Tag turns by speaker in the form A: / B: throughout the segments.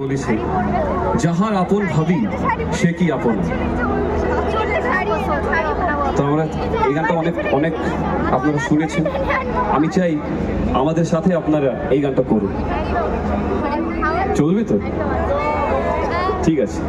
A: বলেছে যাহার আপন ভাবি সে কি আপন। তো আমরা এই গানটা অনেক অনেক আপনারা শুনেছেন, আমি চাই আমাদের সাথে আপনারা এই গানটা করুন, চলবে তো? ঠিক আছে।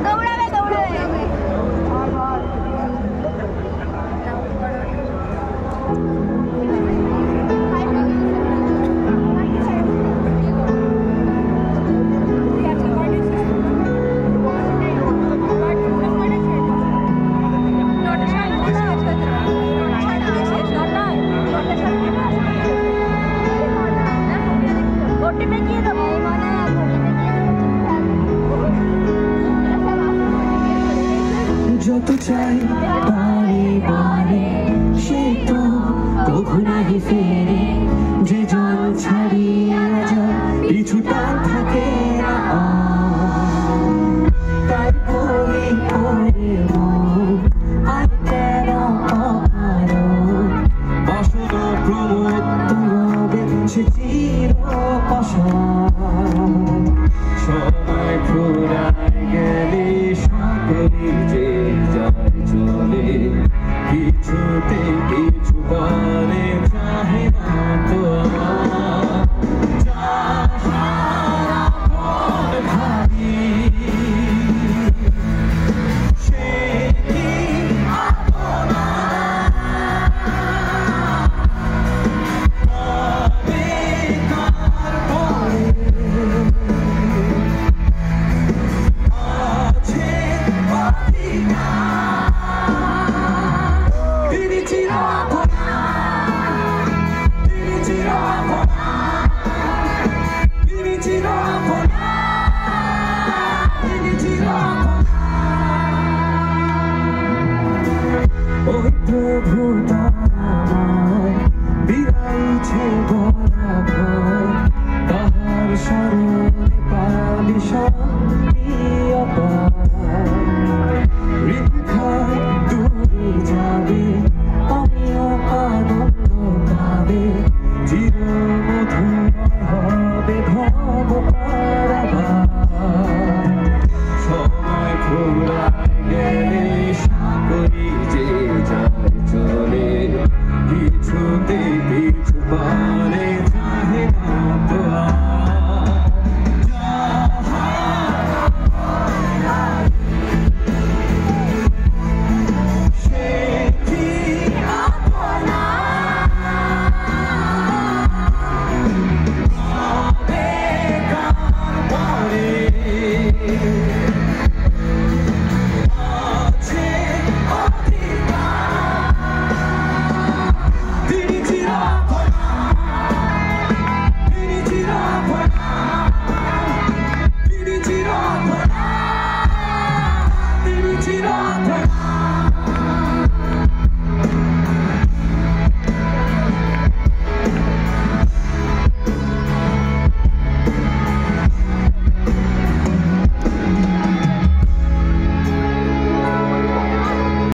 B: যত চাই বারে বারে সে তো কখনো ফেরে, যে জন ছাড়িয়া যায় পিছুটা থাকে না, তার বলি করে আর কেন
A: বাসন প্রমোদ
B: রবে সে চির অসার,
A: সময় ফুরায় গেলে সকলে যে যায় চলে, কিছুতে কিছু বলে চাহে না তো
B: ওই প্রভু তারায় বিরাইছে বড় ভয়, তাহার স্মরণে পালি শান্তি অপার, হৃদয় দূরে যাবে আমিও আনন্দ পাবে, চির মধুর হবে ভব পারাবার,
A: সময় ফুরায় গেলে সকলে যে যায় চলে, কিছুতে কিছু বলে চাহে না তো
B: চির